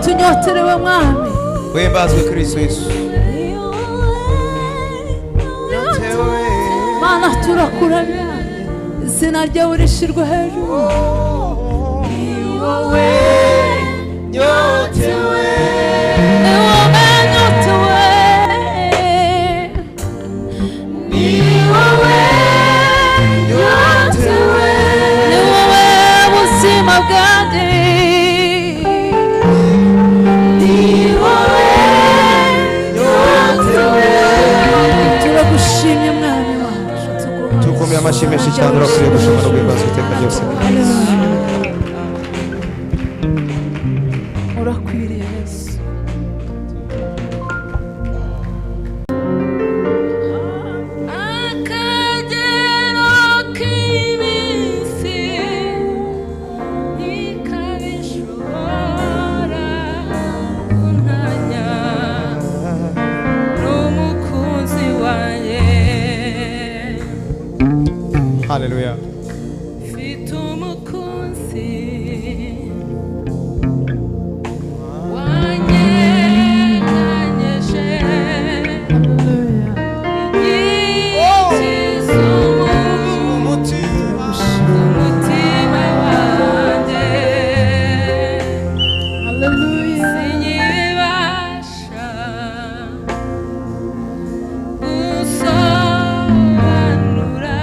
tunyoterewe mwami Wembazwe Kristo Yesu Mana turakuramya izina ryawe rishirwe hejuru ni wowe nyotewe ni wowe nyotewe ni wowe nyotewe ni wowe buzima bwanjye ni wowe nyotewe turagushimye mwami wacu tukumye amashyi menshi cyane urakwiriye gushima no guhimbaza iteka ryose urakwiriye Yesu akagero k'iminsi ntikabishobora kuntanya n'umukunzi wanjye Haleluya mfite umukunzi wanyeganyeje inkiki z'umutima wanjye sinyibasha gusobanura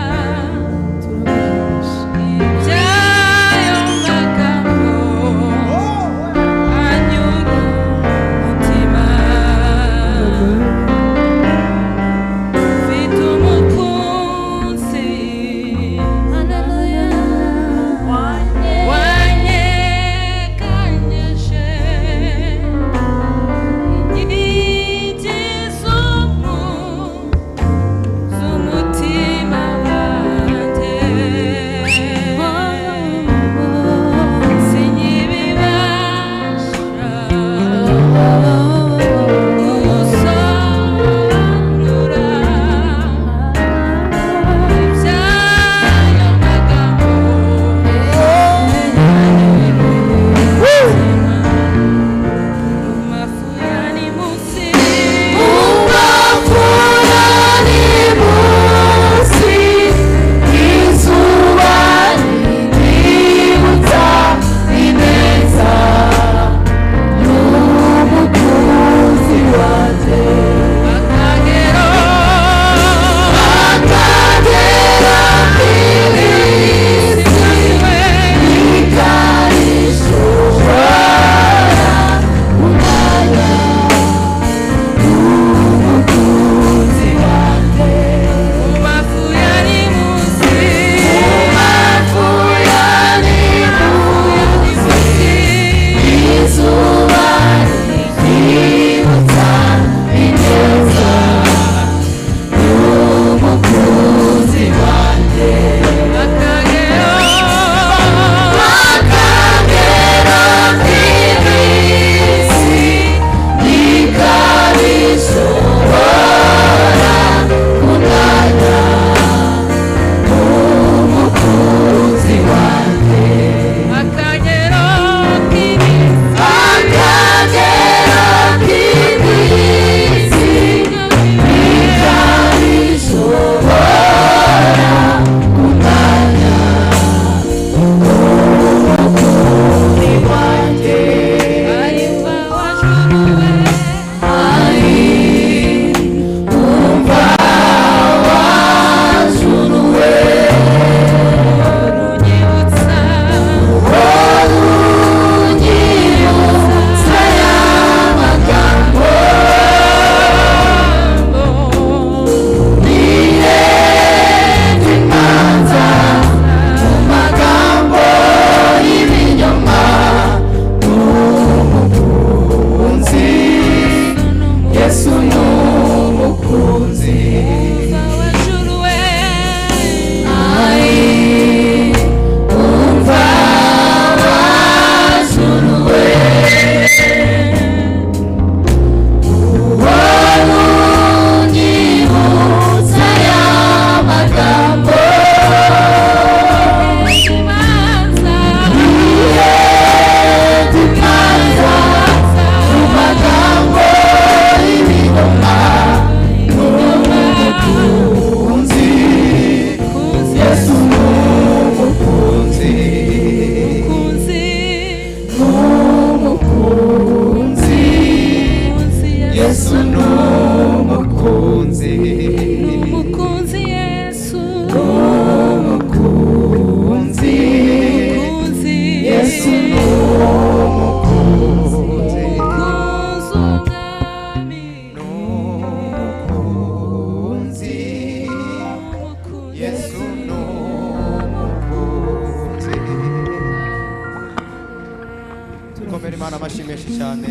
amashyi menshi cyane.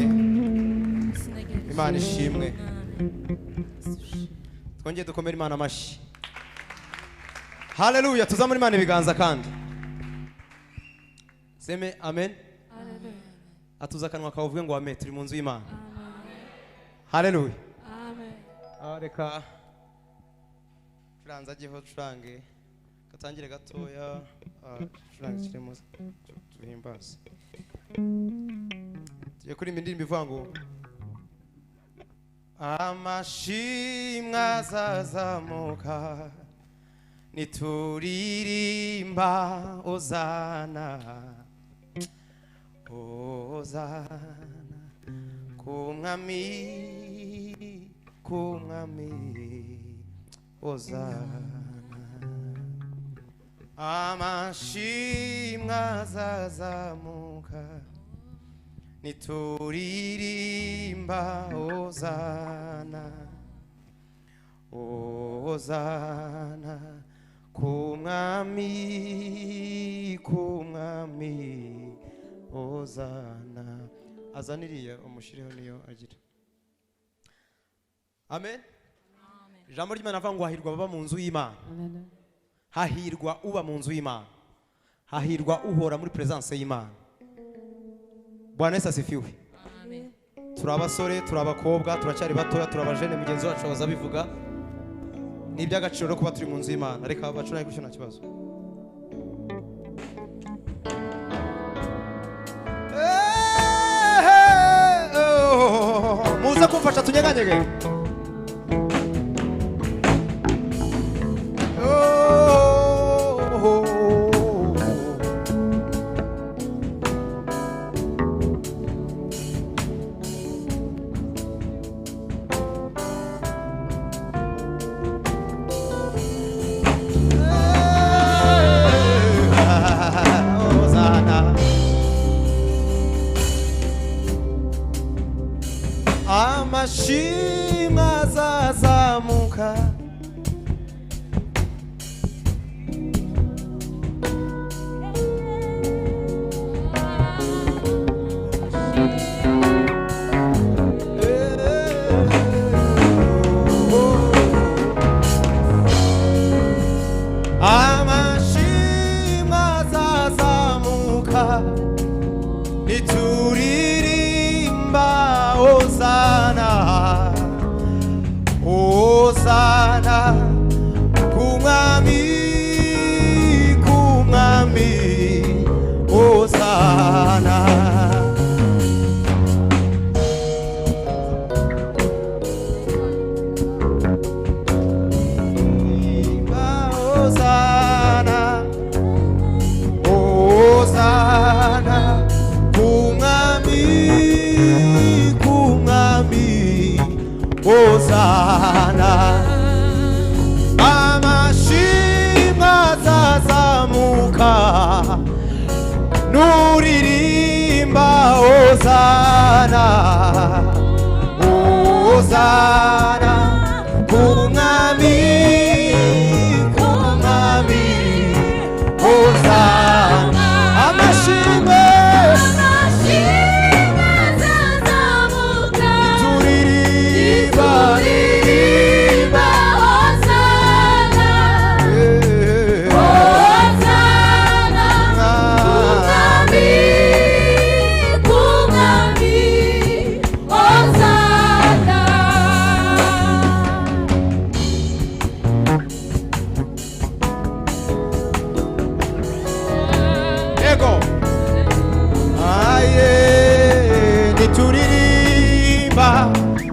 Imana ishimwe. Twongeye dukomere Imana amashyi. Haleluya. Tuzamura Imana ibiganza kandi. Seme amen. Atuza kanwa kavuge ngo amen. Turi mu nzu y'Imana. Haleluya. Amen. Reka Franza agiho curange. Katangire gatoya. Curange kirimo tuhimbaza. Tugiye kuri indirimbo ivuga ngo amashimwe azazamuka nituririmba Hozana Hozana kumwami Hozana amashimwe azazamuka nituririmba Hozana Hozana kumwami Hozana azaniriye umushiriho niyo agira. Amen. Ijambo ry'Imana avuga ngo hahirwa baba mu nzu y'Imana. Hahirwa uba mu nzu y'Imana. Hahirwa uhora muri presence y'Imana. Bwana Yesu asifiwe. Amen. Turabasore, turabakobwa, turacyari batoya, turabajene mugenzi wacu waza bivuga. Ni iby'agaciro no kuba turi mu nzu y'Imana. Reka bacurane gutyo nta kibazo. Muze kumfasha tunyeganyege. Amashimwe azazamuka amashimwe azazamuka nituririmba Hozana Hozana kumwami Hozana Hozana Hozana kumwami Hozana amashimwe azazamuka nuririmba Hozana Hozana kumwami Hozana amashimwe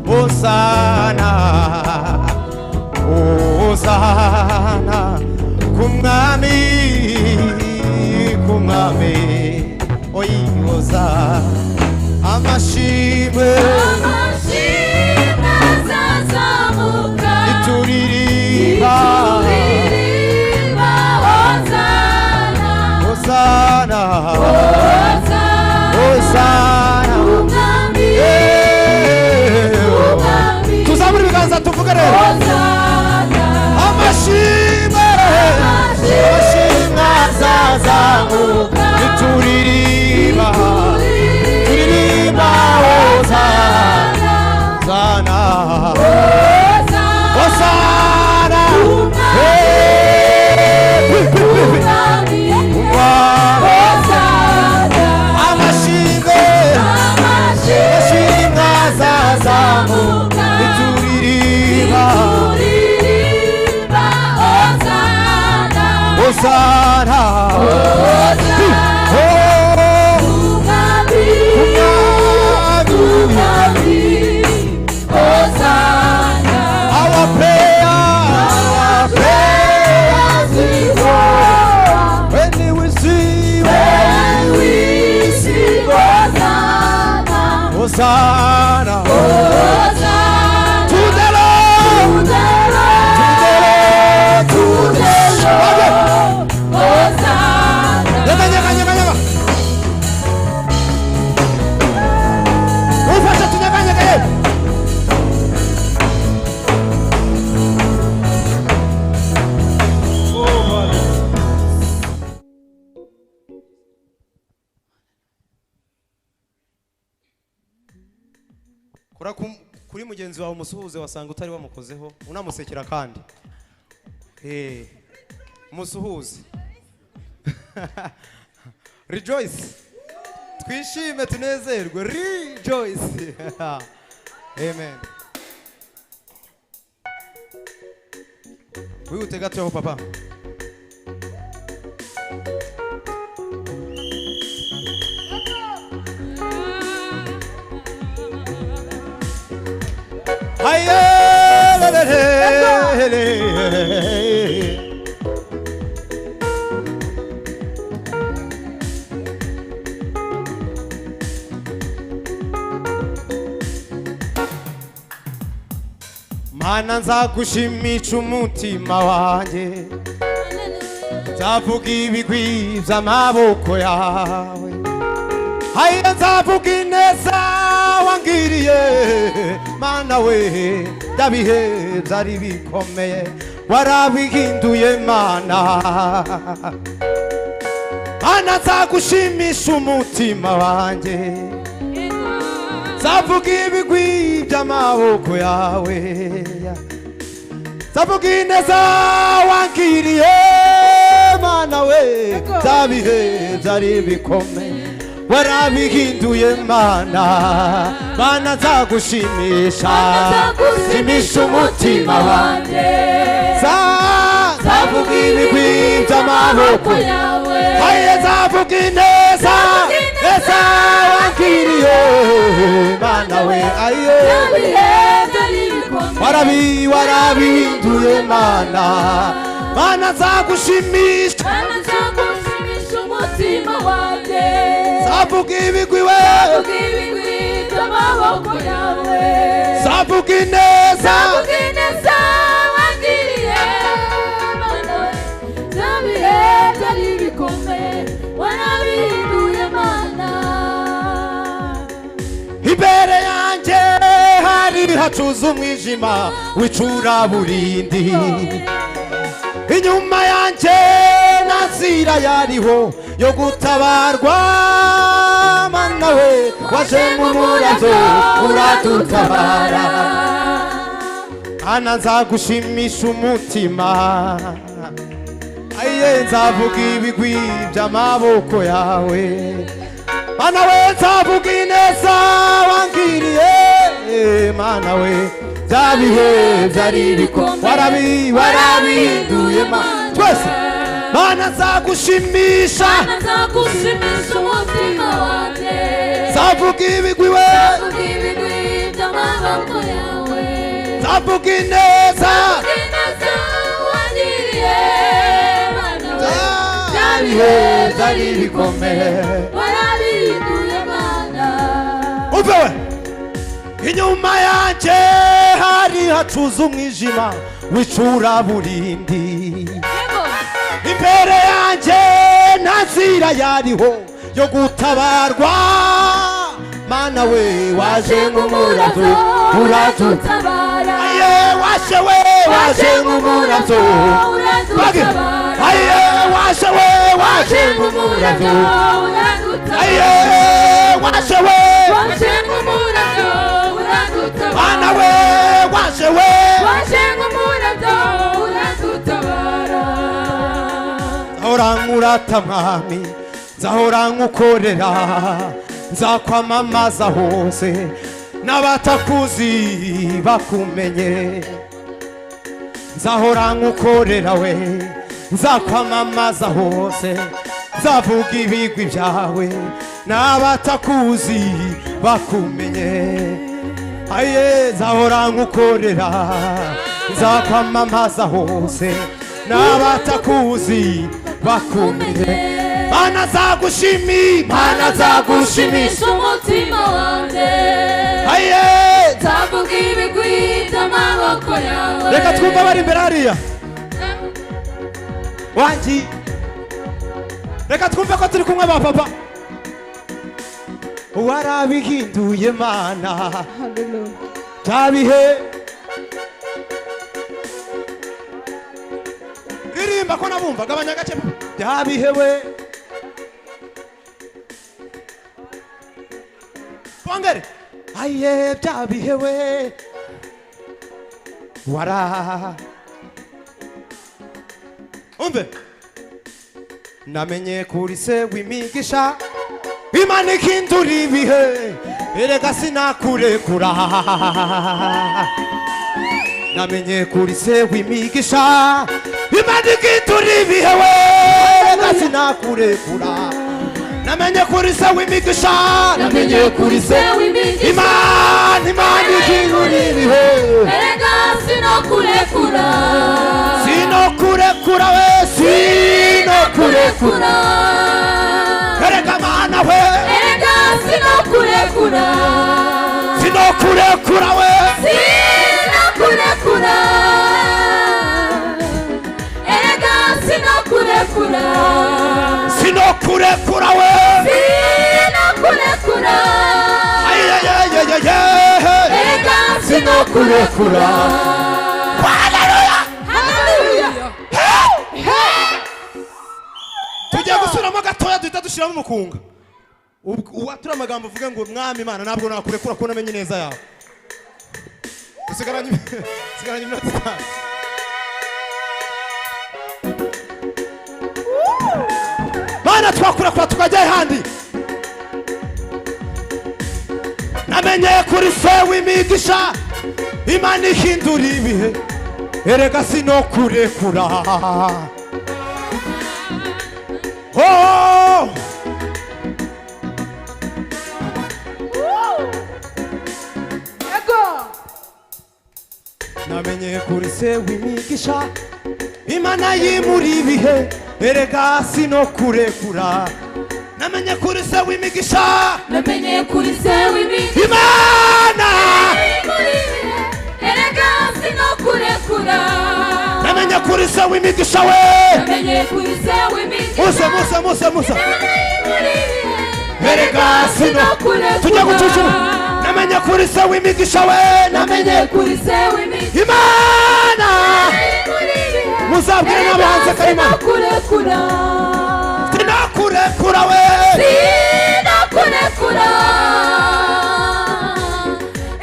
Hozana Hozana kumwami oyi Hozana amashimwe azazamuka nituririmba Hozana Hozana tuzamura ibiganza tuvuge rero amashimwe azazamuka nituririmba Hosanna Hosanna to the Lord, to the Lord, Hosanna. Nyaka. Ufasha tunyaka. Kuri mugenzi wawe umusuhuze wasanga utari wamukozeho unamusekera kandi umusuhuze. Rejoice, twishime tunezerwe, rejoice. Amen. Wihute gato papa. Mana nzagushimisha umutima wanjye, nzavuga ibigwi by'amaboko yawe. Haya nzavuga ineza wangiriye, Mana we, ndabihe byari bikomeye warabihinduye Mana. Mana nzagushimisha umutima wanjye, nzavuga ibigwi by'amaboko yawe. Nzavuga ineza wangiriye, Mana we, ndabihe byari bikomeye warabihinduye Mana. Mana nzagushimisha, shimisha umutima wanjye, nzavuga ibigwi by'amaboko yawe. Haya nzavuga ineza wangiriye, Mana we, warabihinduye Mana. Mana nzagushimisha umutima wanjye, nzavuga ibigwi we, by'amaboko yawe. nzavuga ineza wangiriye, Mana we, ndabihe byari bikomeye warabihinduye Mana. imbere yanjye hari hacuze umwijima w'icuraburindi, inyuma yanjye nta nzira yariho yo gutabarwa. Mana we, waje mu murazo uradutabara. Mana nzagushimisha umutima, aye nzavuga ibigwi by'amaboko yawe. Mana we, nzavuga ineza wangiriye, Mana we, byabihe byari bikomeye warabihinduye Mana. Twese Mana nzagushimisha umutima wanjye, nzavuga ibigwi we, by'amaboko yawe. nzavuga ineza wangiriye, Mana we, byabihe byari bikomeye warabihinduye Mana. umve we, inyuma yanjye hari hacuze umwijima w'icuraburindi, imbere yanjye nta nzira yariho yo gutabarwa. Mana we, waje nk'umurazo uradutabara. Aye washe we, waje nk'umurazo uradutabara. Aye washe we, waje nk'umurazo uradutabara. Aye washe we, waje nk'umurazo uradutabara. Mana we, washe we, waje nk'umurazo uradutabara. nzahora nkurata mwami, nzahora nkukorera, nzakwamamaza hose n'abatakuzi bakumenye. Nzahora nkukorera we, nzakwamamaza hose, nzavuga ibigwi byawe n'abatakuzi bakumenye. Aye nzahora nkukorera, nzakwamamaza hose n'abatakuzi bakumenye. mana zagushimi mana zagushimisha umutima wanjye aye nzavuga ibigwi by'amaboko yawe reka twumva bari imbere hariya wangi reka twumve ko turi kumwe ba papa warabihinduye mana byabihe ririmba ko nabumva gabanya gace byabihewe bongere aye byabihewe wara umve namenye kuri se w'imigisha imana ikindura ibihe erega sinakurekura namenye kuri se w'imigisha imana ikindura ibihe we erega sinakurekura namenye kuri se w'imigisha namenye kuri se w'imigisha imana ikindura ibihe erega sinokurekura sinokurekura we sinokurekura erega mana we erega sinokurekura sinokurekura we sinokurekura erega sinokurekura sinokurekura we sinokurekura ayayayayaya erega sinokurekura haleluya haleluya tugiye gusubiramo gatoya duhita dushyiramo umukunga uwatura amagambo uvuge ngo mwami imana ntabwo nakurekura ko namenye neza yawe dusigaranye iminota itanu mana twakurekura tukajya ahandi namenye kuri se w'imigisha imana ihindura ibihe erega sinokurekura oh namenye kuri se w'imigisha imana yimura ibihe erega sinokurekura namenye kuri se w'imigisha namenye kuri se w'imigisha imana erega sinokurekura namenye kuri se w'imigisha we namenye kuri se w'imigisha musa erega sinokurekura tujya gucucuma namenye kuri se w'imigisha we namenye kuri se w'imigisha imana muzabwire n'abahanze karima sinokurekura sinokurekura we sinokurekura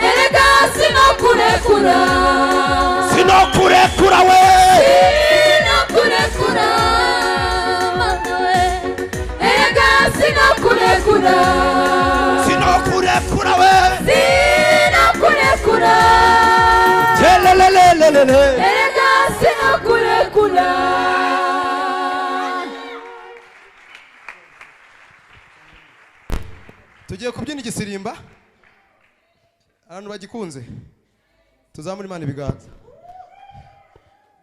erega sinokurekura sinokurekura we sinokurekura mama we erega sinokurekura sinokurekura we sinokurekura telelelelelele erega sinokurekura tugiye kubyina igisirimba abantu bagikunze tuzamura imana ibiganza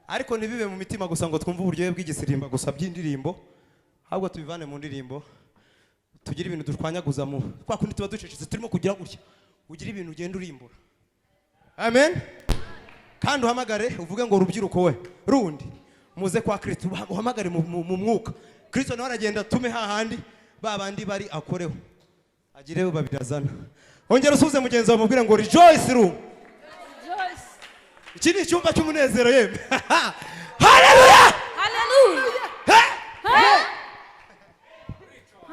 ariko ntibibe mu mitima gusa ngo twumve uburyohe bw'igisirimba gusa by'indirimbo ahubwo tubivane mu ndirimbo tugire ibintu dushwanyaguza mu kwa kundi tuba ducecetse turimo kugira gutya ugira ibintu ugenda urimbura amen kandi uhamagare uvuge ngo rubyiruko we rundi muze kwa Kristo uhamagare mu mwuka Kristo nawe aragenda tume hahandi babandi bari akoreho agireho babirazana ongera usuze mugenzi wawe mubwire ngo rejoice room iki ni icyumba cy'umunezero yemwe haleluya haleluya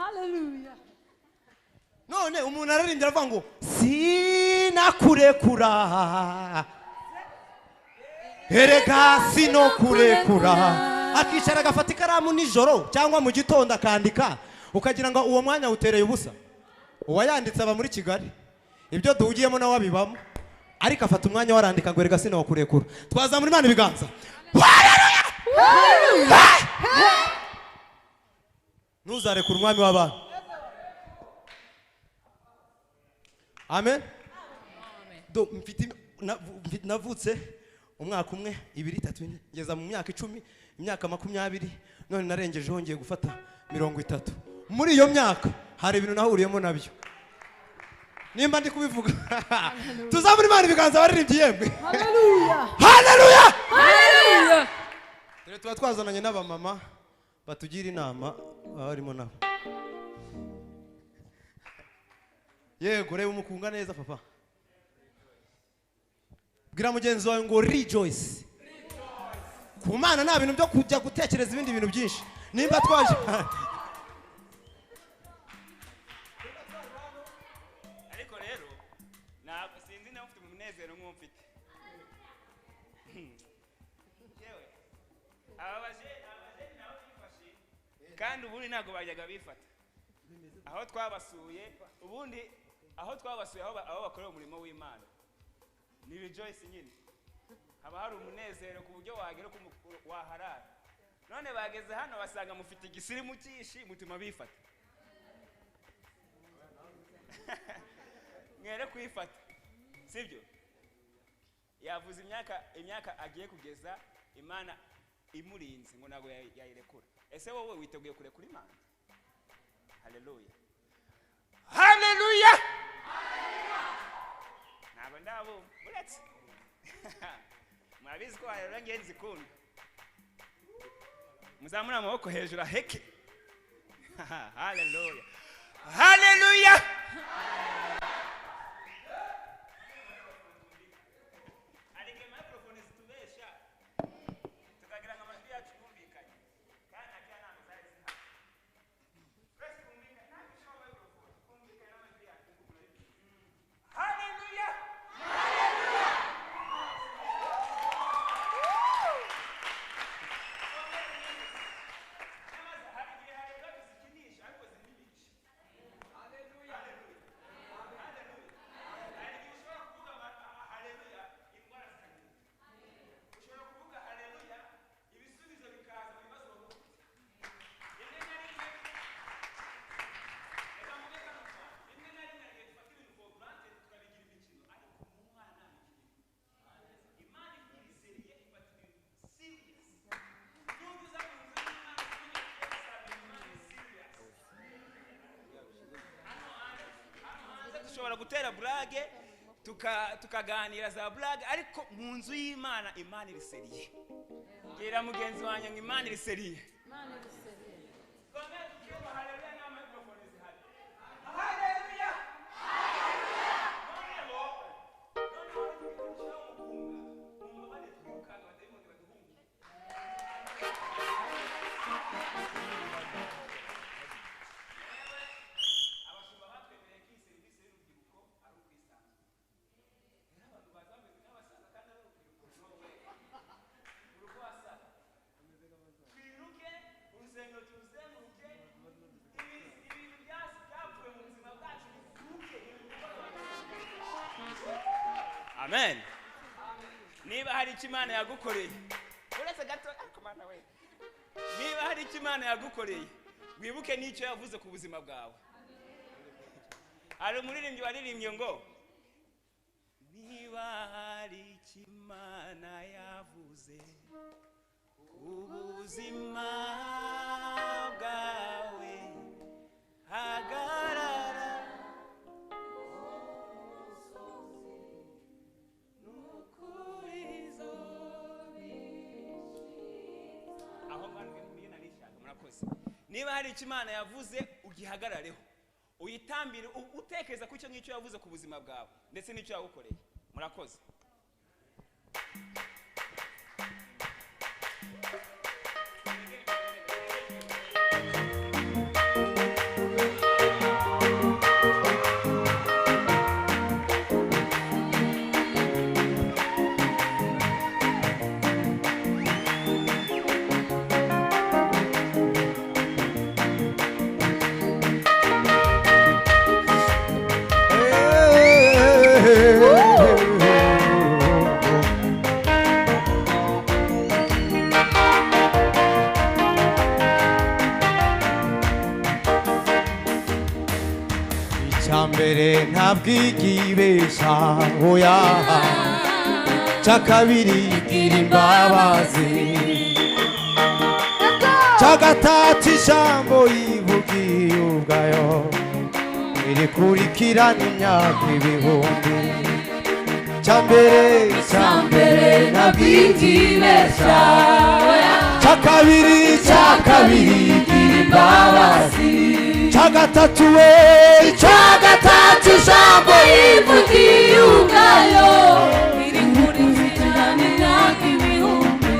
Hallelujah. none umuntu ararimbye aravuga ngo sinakurekura erega sinokurekura akicara agafata ikaramu nijoro cyangwa mu gitondo akandika ukagira ngo uwo mwanya utereye ubusa uwayanditse aba muri Kigali ibyo duhugiyemo nawe abibamo ariko afata umwanya warandika ngo erega sinokurekura twazamura imana ibiganza haleluya ntuzarekura umwami w'abantu amen navutse umwaka umwe 2 3 ngeza mu myaka 10 imyaka 20 none narengejeho ngiye gufata 30 muri iyo myaka hari ibintu nahuriyemo nabyo nimba ndi kubivuga tuzamura Imana ibiganza baririmbye yemwe Hallelujah. haleluya Hallelujah. rero tuba twazananye n'abamama batugira inama barimo nabo yego reba umukunga neza papa bwira mugenzi wawe ngo rejoice ku Mana nta bintu byo kujya gutekereza ibindi bintu byinshi nimba twaje ariko rero ntabwo sinzi nawe ufite umunezero nk'umfite yewe ababaje nabo bifashe kandi ubundi ntabwo bajyaga bifata aho twabasuye ubundi aho twabasuye aho bakorera umurimo w'Imana ni rejoice nyine haba hari umunezero ku buryo wagera waharara none bageze hano basanga mufite igisirimu cyinshi mutuma bifata mwere kwifata sibyo yavuze imyaka agiye kugeza Imana imurinze ngo ntabwo yayirekura ese wowe witeguye kurekura Imana haleluya haleluya ntabwo ndabumva uretse murabizi ko haleluya ngiye nzikunda muzamura amaboko hejuru aheke haleluya haleluya ariko microphone zitubesha tukagira ngo amajwi yacu yumvikane kandi nta nama zari zihari twese kumvikana nta gishobora microphone kumvikana n'amajwi yacu haleluya dushobora gutera burage tukaganira za burage ariko mu nzu y'Imana Imana iri seriye gira mugenzi wanjye ngo Imana iri seriye Amen. Niba hari icyo Imana yagukoreye uretse gato ariko Mana we niba hari icyo Imana yagukoreye wibuke n'icyo yavuze ku buzima bwawe hari umuririmbyi waririmbye ngo niba hari icyo Imana yavuze ku buzima bwawe hagarara niba hari icyo Imana yavuze ugihagarareho uyitambire utekereza ko icyo ngicyo yavuze ku buzima bwawe ndetse n'icyo yagukoreye murakoze mbere ntabwo igibesha oya cya kabiri gira imbabazi cagatatu ijambo yivugiye ubwayo irikurikirana imyaka ibihumbi cambere nabwigibesha cakabiri gira imbabazi cagatatu ijambo yivugiye ubwayo irikurikirana imyaka ibihumbi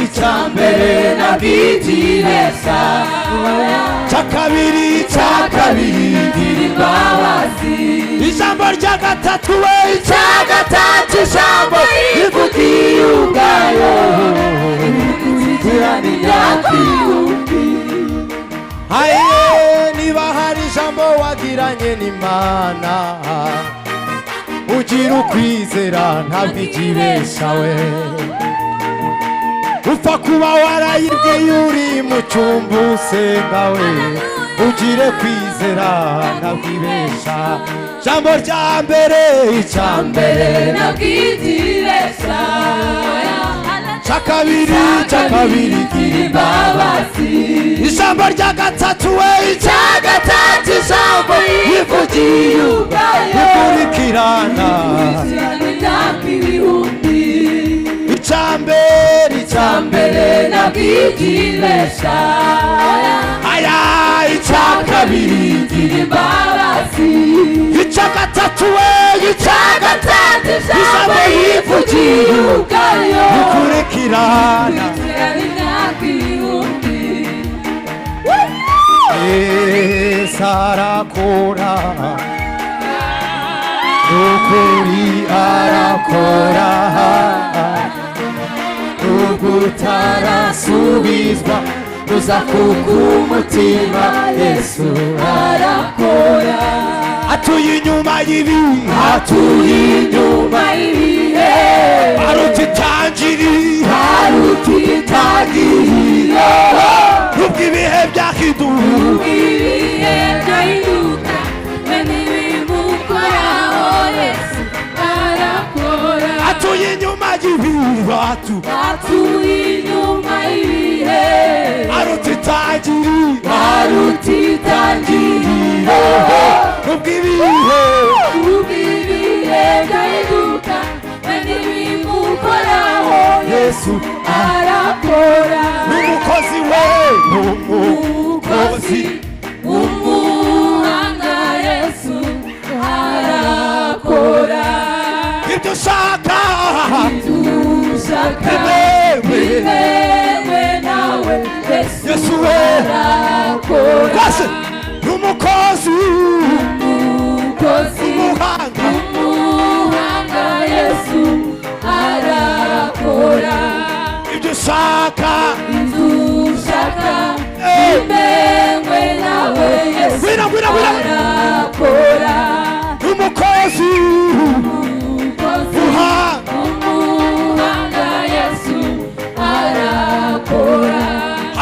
icambere nabwigibesha cakabiri gira imbabazi ijambo rya gatatu ijambo yivugiye ubwayo irikurikirana imyaka ibihumbi aye niba hari ijambo wagiranye n'Imana ugira ukwizera ntabwo ikibeshawe upfa kuba warayibwiye uri mu cyumba usengawe ugire kwizera ntabwo ibesha jambo rya mbere icambere nabwigibesha cakabiri gira imbabazi ijambo rya gatatu ijambo yivugiye ubwayo rikurikirana imyaka ibihumbi icambere nabwigibesha aya icakabiri gira imbabazi icagatatu ijambo yivugiye ubwayo rikurikirana imyaka ibihumbi arakora ukuri arakora ugutarasubizwa uza kukumutima Yesu arakora atuye inyuma y'ibihe aruta itangiriro nubwo ibihe byahinduka atuye inyuma y'ibihe aruta itangiriro nubwo ibihe Yesu arakora n'umukozi umuhanga Yesu arakora ibyo ushaka bimewe nawe Yesu arakora rwose n'umukozi umuhanga Yesu arakora ibyo ushaka bimewe nawe Yesu arakora n'umukozi umuhanga Yesu arakora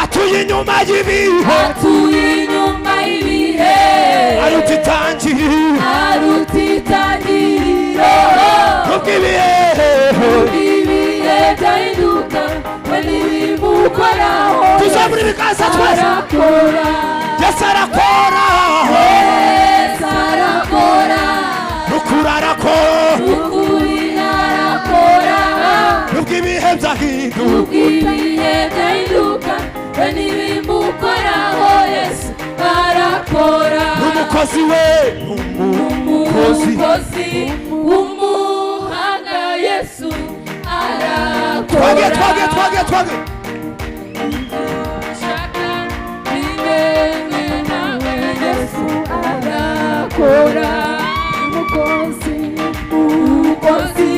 atuye inyuma y'ibihe aruta itangiriro nubwo ibihe byahinduka we n'ibimukoraho tuzamura ibiganza twese Yesu arakora n'ukuri arakora nubwo ibihe byahinduka we n'ibimukoraho Yesu arakora n'umukozi umuhanga Yesu arakora twage Yesu arakora umukozi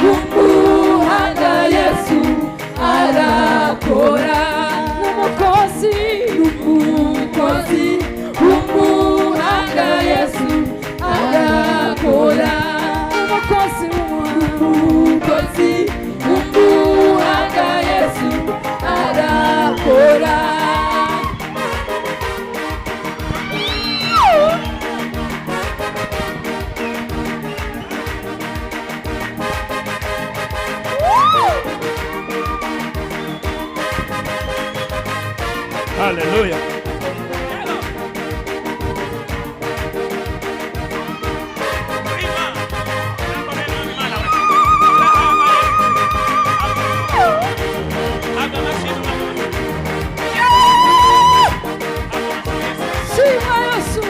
umuhanga Yesu arakora umukozi umuhanga Yesu arakora umukozi umuhanga Yesu arakora Hallelujah. Shima Yesu.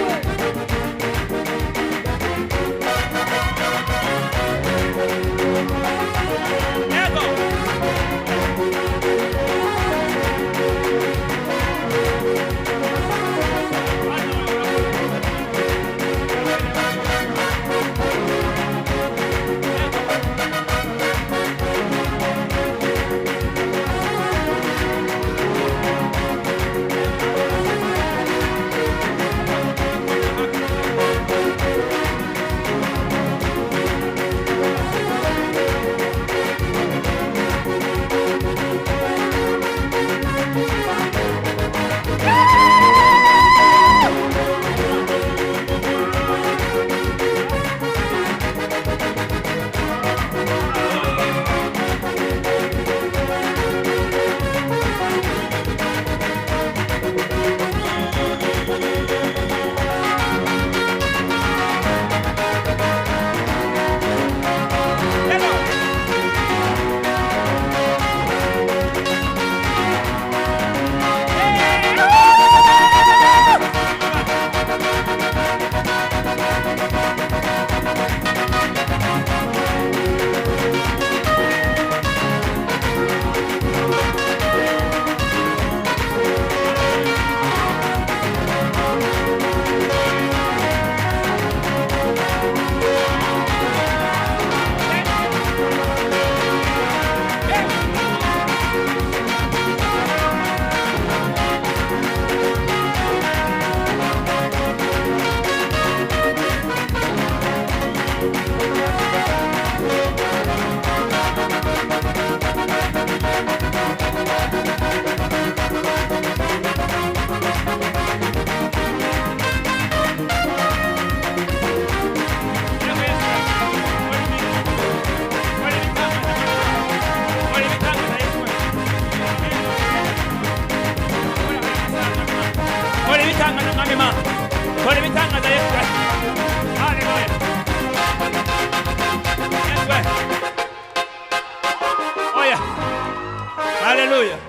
Hallelujah.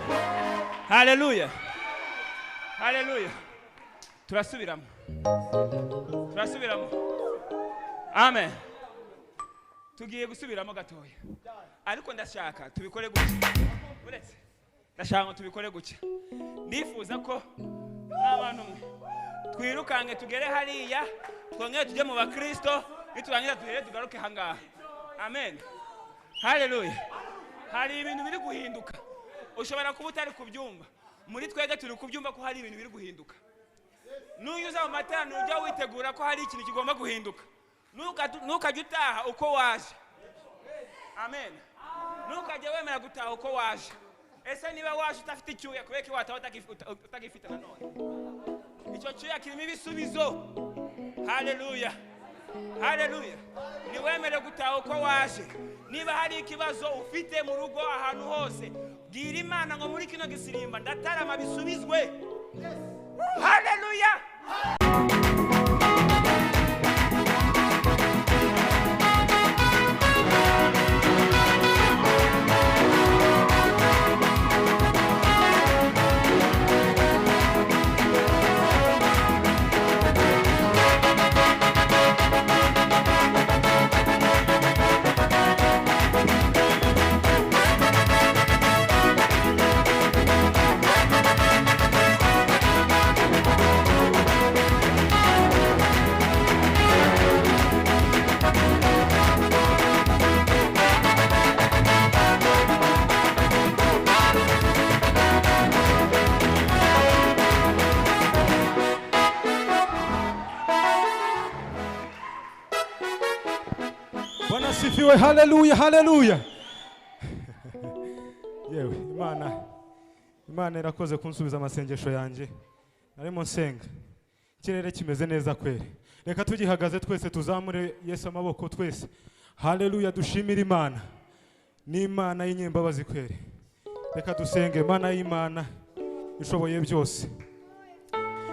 Hallelujah. Hallelujah. Turasubiramo. Amen. Tugiye gusubiramo gatoya. Ariko ndashaka tubikore gutya. Uretse. Ndashaka tubikore gutya. Ndifuza ko n'abantu mwe twirukange tugere hariya twongere tujye mu bakristo niturangira duhere tugaruke hangaha. Amen. Hallelujah. Hari ibintu biri guhinduka. Ushobora kuba utari kubyumva. Muri twege turi kubyumva ko hari ibintu biri guhinduka. Nuyuza mu matano ujya witegura ko hari ikintu kigomba guhinduka. Nukajya utaha uko waje. Amen. Nukajya wemera gutaha uko waje. Ese niba waje utafite icyuya kubera ko wataho utagifite nanone. Icyo cyuya kirimo ibisubizo. Hallelujah. Hallelujah. Niwemere gutaha uko waje. Niba hari ikibazo ufite mu rugo ahantu hose, bwira Imana ngo muri kino gisirimba ndatarama bisubizwe. Hallelujah. Bwana sifiwe. Haleluya, haleluya. Yewe Imana irakoze kunsubiza amasengesho yanjye. Narimo nsenga. Ikirere kimeze neza kwere. Reka tugihagaze twese tuzamure Yesu amaboko twese. Haleluya, dushimire Imana. Ni Imana y'inyembabazi kwere. Reka dusenge. Imana y'Imana, ishoboye byose